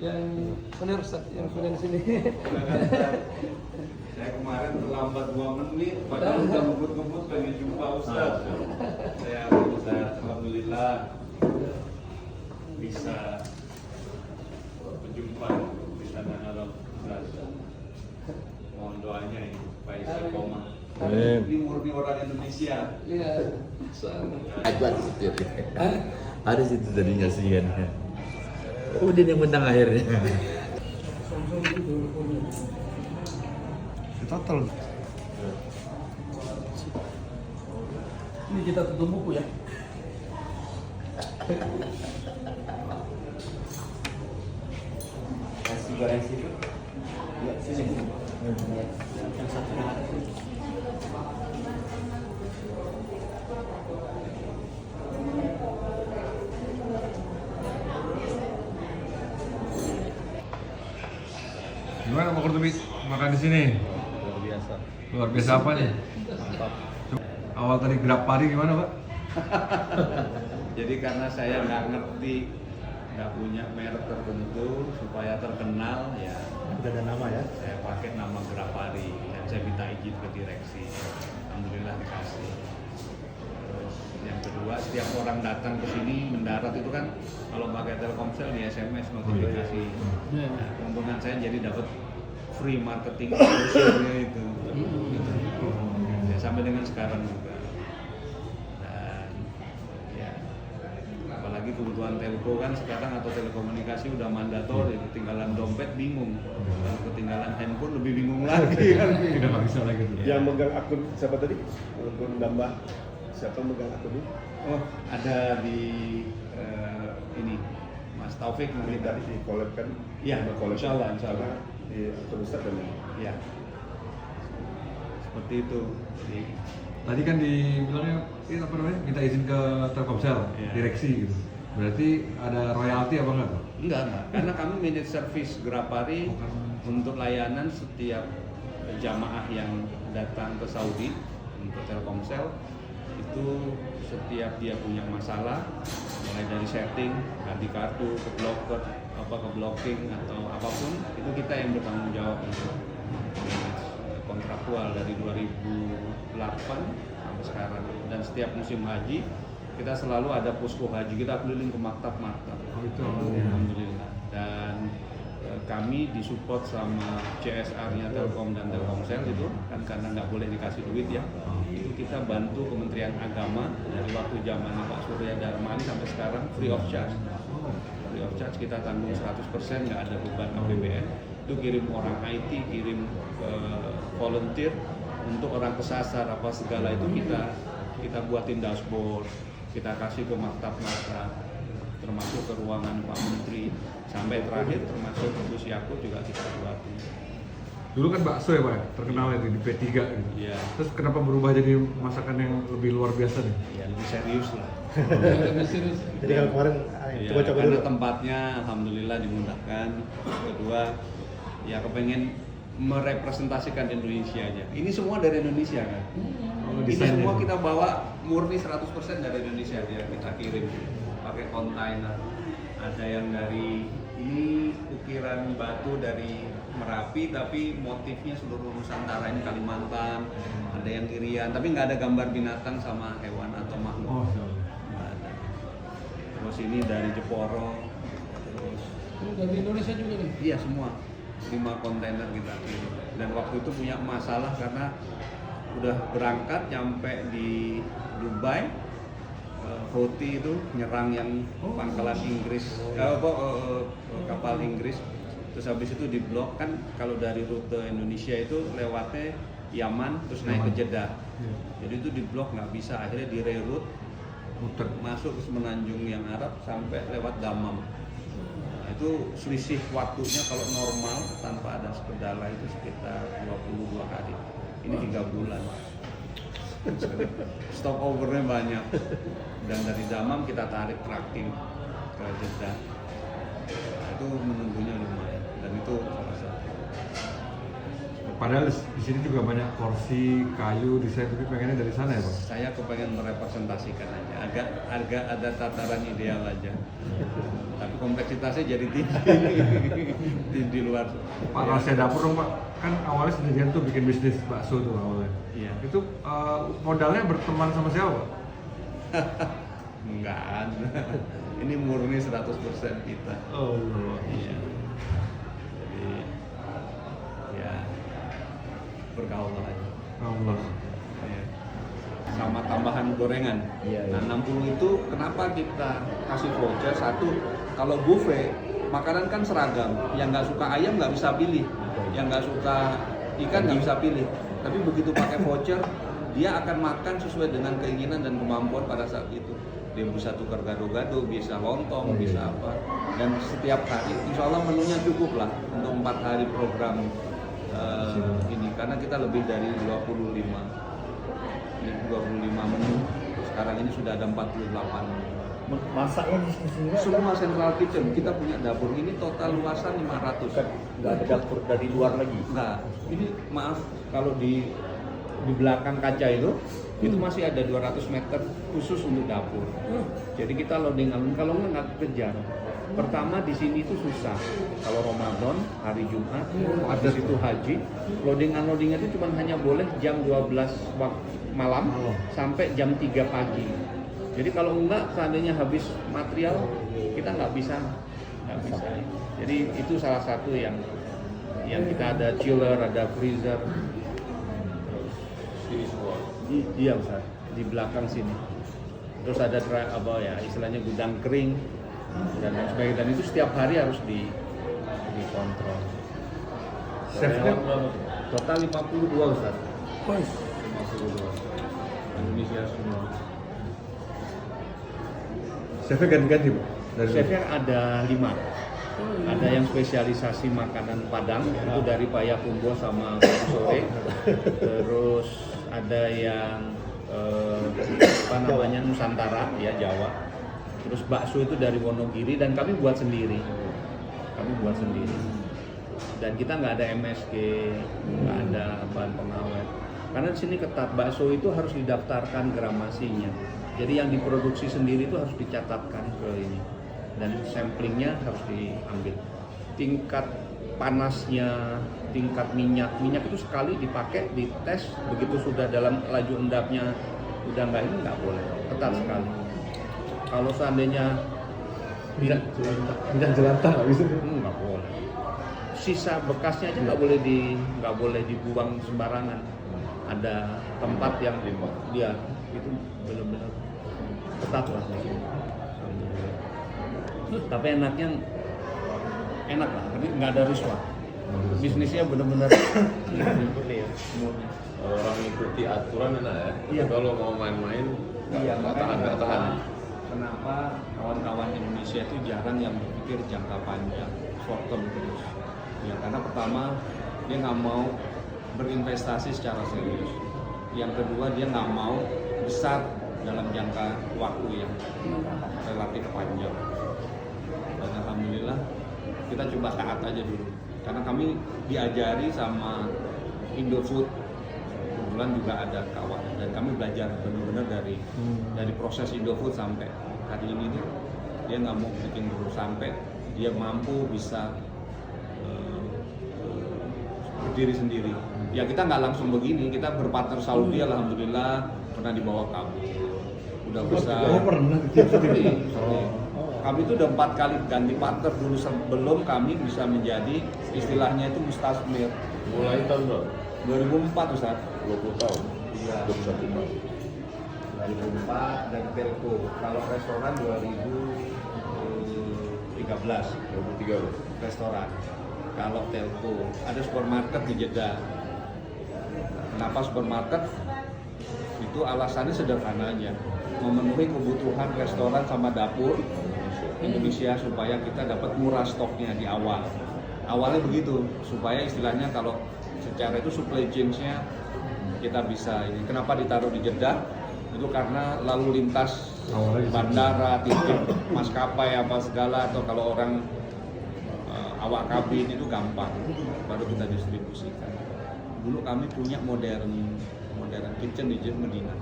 Yang mana Ustaz? Yang kuliah di sini. Saya kemarin terlambat 2 menit, padahal udah ngebut-ngebut pengen jumpa Ustaz. Saya alhamdulillah bisa berjumpa di tanah Arab Ustaz. Mohon doanya ini, Pak Istiqomah. Ini murni orang Indonesia. Iya. Harus itu tadinya siannya. Udin yang menang akhirnya. Total. Ini kita tutup buku ya. Nasi goreng situ. Ya, sini. Yang satu lagi. Gimana Pak Kurtubi makan di sini? Luar biasa. Luar biasa apa nih? Mantap. Awal tadi grapari gimana Pak? Jadi karena saya nggak ngerti, nggak punya merek tertentu supaya terkenal, ya Udah ada nama ya. saya pakai nama Grapari dan saya minta izin ke direksi. Alhamdulillah dikasih. Terus yang kedua, setiap orang datang ke sini mendarat itu kan kalau pakai Telkomsel di SMS notifikasi. Nah, keuntungan saya jadi dapat free marketing solutionnya itu. Ya, sampai dengan sekarang juga. Dan ya, apalagi kebutuhan telco kan sekarang atau telekomunikasi udah mandatori, ketinggalan dompet bingung, kalau ketinggalan handphone lebih bingung lagi kan. Udah nggak bisa lagi tuh. Yang megang akun siapa tadi? Akun nambah siapa megang akun ini? Oh, ada di ini Mas Taufik Ini nanti tadi di collab kan? Iya, Ada collab. insya Allah, insya Allah. Karena di akun Ustaz dan ya seperti itu. Jadi, Tadi kan dibilangnya ini apa namanya? Minta izin ke Telkomsel, Iya. direksi gitu. Berarti ada royalti apa enggak tuh? enggak, karena kami manage service Grapari Bukan. untuk layanan setiap jamaah yang datang ke Saudi untuk Telkomsel. Itu setiap dia punya masalah, mulai dari setting, ganti kartu, ke blocker, ke blocking atau apapun, itu kita yang bertanggung jawab untuk kontraktual dari 2008 sampai sekarang. Dan setiap musim haji kita selalu ada posko haji, kita keliling ke maktab-maktab. Oh, itu. Alhamdulillah. Dan kami disupport sama CSR-nya Telkom dan Telkomsel itu kan karena nggak boleh dikasih duit ya. Itu kita bantu Kementerian Agama dari waktu zamannya Pak Surya Darmani sampai sekarang free of charge. Free of charge kita tanggung 100%, nggak ada beban APBN. Itu kirim orang IT, kirim volunteer untuk orang kesasar apa segala itu kita buatin dashboard, kita kasih ke maktab-maktab, termasuk ke ruangan Pak Menteri, sampai terakhir termasuk Gus Yakut juga kita buatin. Dulu kan bakso ya Pak, ya? Terkenal itu di P3 gitu. Iya. Terus kenapa berubah jadi masakan yang lebih luar biasa nih? Ya lebih serius lah. Lebih serius. Jadi kalau kemarin Ya, coba-coba karena dulu. tempatnya alhamdulillah dimudahkan. Kedua, ya kepengen merepresentasikan Indonesia aja. Ini semua dari Indonesia kan. Ini desainnya semua itu. kita bawa murni 100% dari Indonesia dia kita kirim pakai kontainer. Ada yang dari ini ukiran batu dari Merapi tapi motifnya seluruh Nusantara, ini Kalimantan. Ada yang Irian tapi nggak ada gambar binatang sama hewan atau makhluk. Oh, Nggak ada. Terus ini dari Jeporo. Terus Ini dari Indonesia juga nih. iya semua 5 kontainer kita kirim. Dan waktu itu punya masalah karena udah berangkat nyampe di Dubai, Houthi itu nyerang yang pangkalan Inggris, kapal Inggris. Terus habis itu diblok kan, kalau dari rute Indonesia itu lewatnya Yaman terus naik ke Jeddah. Jadi itu diblok nggak bisa, akhirnya di reroute muter. masuk ke semenanjung yang Arab sampai lewat Damam. Nah, itu selisih waktunya kalau normal tanpa ada kendala itu sekitar 22 hari. Ini 3 bulan. Stopovernya banyak. Dan dari Damam kita tarik trakting ke Jeddah. Nah, itu menunggunya lumayan. Dan itu salah satu. Padahal di sini juga banyak porsi, kayu, desain, tapi pengennya dari sana ya Pak? Saya kepengen merepresentasikan aja, agak ada tataran ideal aja. Tapi kompleksitasnya jadi tinggi di luar. Pak, rahasia dapur dong Pak, kan awalnya sendirian tuh bikin bisnis bakso tuh awalnya. Iya. Itu modalnya berteman sama siapa Pak? Enggak ada. Ini murni 100% kita. Oh. Iya. Jadi ya bergaul aja. Allah. Iya. Sama tambahan gorengan. Iya, iya. Nah 60 itu kenapa kita kasih voucher? Satu, kalau buffet makanan kan seragam. Yang nggak suka ayam nggak bisa pilih, yang nggak suka ikan nggak bisa pilih. Tapi begitu pakai voucher, dia akan makan sesuai dengan keinginan dan kemampuan pada saat itu. Dia bisa tukar gado-gado, bisa lontong, bisa apa. Dan setiap hari, insya Allah menunya cukup lah untuk 4 hari program ini. Karena kita lebih dari 25 menu. Sekarang ini sudah ada 48 menu. Masaknya di sini Semua central kitchen, kita punya dapur ini total luasan 500. nggak ada dapur dari luar lagi. Nah, ini maaf kalau di belakang kaca itu masih ada 200 meter khusus untuk dapur. Jadi kita loading kalau nggak kejar. Pertama di sini itu susah. Kalau Ramadan, hari Jumat, ada situ haji, loadingnya itu cuma hanya boleh jam 12 malam sampai jam 3 pagi. Jadi kalau enggak seandainya habis material, kita nggak bisa. Jadi itu salah satu yang kita ada chiller, ada freezer. Iya Ustaz, di belakang sini. Terus ada istilahnya gudang kering dan lain sebagainya. Dan itu setiap hari harus dikontrol. Chefnya Total 52 Ustaz. 52. Indonesia semua. chefnya ganti-ganti Pak? Chefnya ada 5. Ada yang spesialisasi makanan Padang, itu dari Pak Yakumbo sama Pak Sore. Terus ada yang Nusantara, ya Jawa. Terus bakso itu dari Wonogiri dan kami buat sendiri. Dan kita nggak ada MSG, nggak ada bahan pengawet. Karena di sini ketat, bakso itu harus didaftarkan gramasinya. Jadi yang diproduksi sendiri itu harus dicatatkan ke ini. Dan samplingnya harus diambil. Tingkat panasnya, tingkat minyak itu sekali dipakai, dites, begitu sudah dalam laju endapnya udah nggak boleh, ketat sekali. Kalau seandainya minyak jelantah nggak bisa? Nggak boleh. Sisa bekasnya aja nggak boleh dibuang sembarangan. Ada tempat yang dia itu benar-benar ketat lah. Tapi enaknya enak lah, tapi nggak ada riswah. Bisnisnya benar-benar orang ikuti aturan enak ya. Iya. Kalau mau main-main nggak tahan. Kenapa kawan-kawan Indonesia itu jarang yang berpikir jangka panjang, short term terus. Ya karena pertama dia nggak mau berinvestasi secara serius. Yang kedua dia nggak mau besar dalam jangka waktu yang relatif panjang. Dan alhamdulillah kita coba taat aja dulu. Karena kami diajari sama Indofood, kebetulan juga ada kawan dan kami belajar benar-benar dari proses Indofood sampai hari ini tuh dia nggak mau bikin dulu sampai dia mampu bisa berdiri sendiri. Ya kita nggak langsung begini, kita berpartner Saudi, alhamdulillah pernah dibawa kami. Udah bisa. Oh pernah. Kami itu udah 4 kali ganti partner dulu sebelum kami bisa menjadi istilahnya itu mustasmir. Mulai tahun berapa? 2004 Ustaz. 20 tahun. Iya. 21 tahun. 2004 dan Telco. Kalau restoran 2013. 2013. Restoran. Kalau Telco ada supermarket di Jeddah. Kenapa supermarket? Itu alasannya sederhana aja, memenuhi kebutuhan restoran sama dapur Indonesia supaya kita dapat murah stoknya di awal. Awalnya begitu, supaya istilahnya kalau secara itu supply chain-nya kita bisa ini. Kenapa ditaruh di Jeddah? Itu karena lalu lintas bandara, titik maskapai apa segala, atau kalau orang awak kabin itu gampang, baru kita distribusikan. dulu kami punya modern kitchen di Medina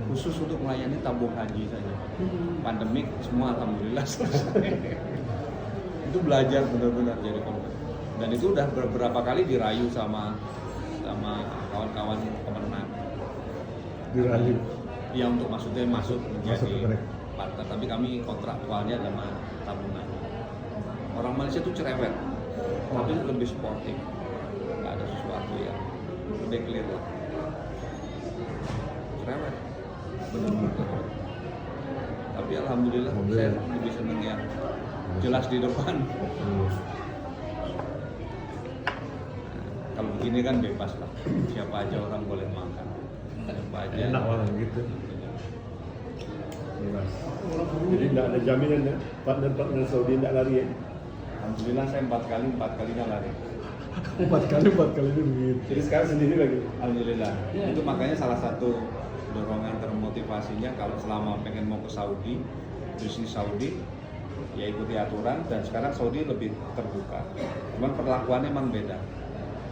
khusus untuk melayani tabung haji saja. Pandemik semua alhamdulillah selesai. Itu belajar benar-benar jadi konten. Dan itu udah beberapa kali dirayu sama kawan-kawan Kemenang. Dirayu. Ya untuk maksudnya masuk Masuk ke menjadi mereka. partner, tapi kami kontraktualnya sama tabungan. Orang Malaysia tuh cerewet, tapi lebih sportif. Nggak ada sesuatu yang lebih clear lah. Cerewet, benar-benar cerewet. Tapi alhamdulillah, saya lebih seneng yang jelas di depan. Kalau begini kan bebas lah, siapa aja orang boleh makan. Siapa aja. Enak banget gitu. Bebas. Jadi tidak ada jaminan ya, partner Saudi tidak lari ya. Alhamdulillah saya 4 kali nggak lari. 4 kali itu begitu. Jadi sekarang sendiri lagi. Alhamdulillah. Itu makanya salah satu dorongan termotivasinya kalau selama pengen mau ke Saudi, bisnis Saudi, ya ikuti aturan. Dan sekarang Saudi lebih terbuka. Cuman perlakuannya emang beda.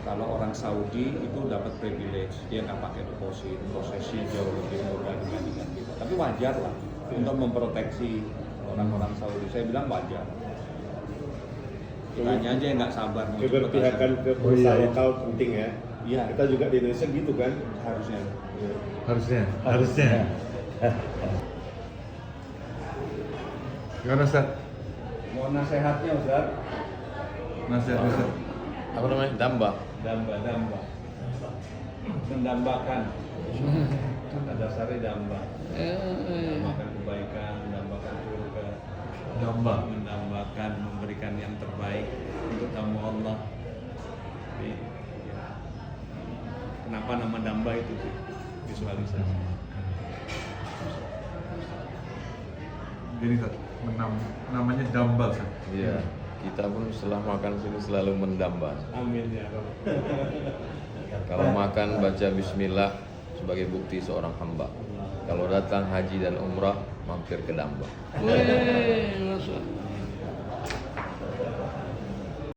Kalau orang Saudi itu dapat privilege, dia nggak pakai deposit, prosesnya jauh lebih mudah dibandingkan kita. Tapi wajar lah untuk memproteksi orang-orang Saudi. Saya bilang wajar. Kitanya aja yang nggak sabar mau cepet Keberpihakan hasil. ke perusahaan lokal penting ya. Iya. Kita juga di Indonesia gitu kan. Harusnya. Harusnya. Gimana Ustaz? Mau nasihatnya Ustaz? Nasihat Ustaz. Apa namanya? Damba. Damba. Mendambakan. Ada sari damba. Mendambakan kebaikan, mendambakan surga. Mendambakan memberikan yang terbaik untuk tamu Allah. Jadi, ya. Kenapa nama damba itu sih? Visualisasi. Gini Ustaz, namanya damba Ustaz. Iya. Kita pun setelah makan sini selalu mendamba. Amin ya Rabb. Kalau makan baca bismillah sebagai bukti seorang hamba. Kalau datang haji dan umrah mampir ke damba. Wih, masuk.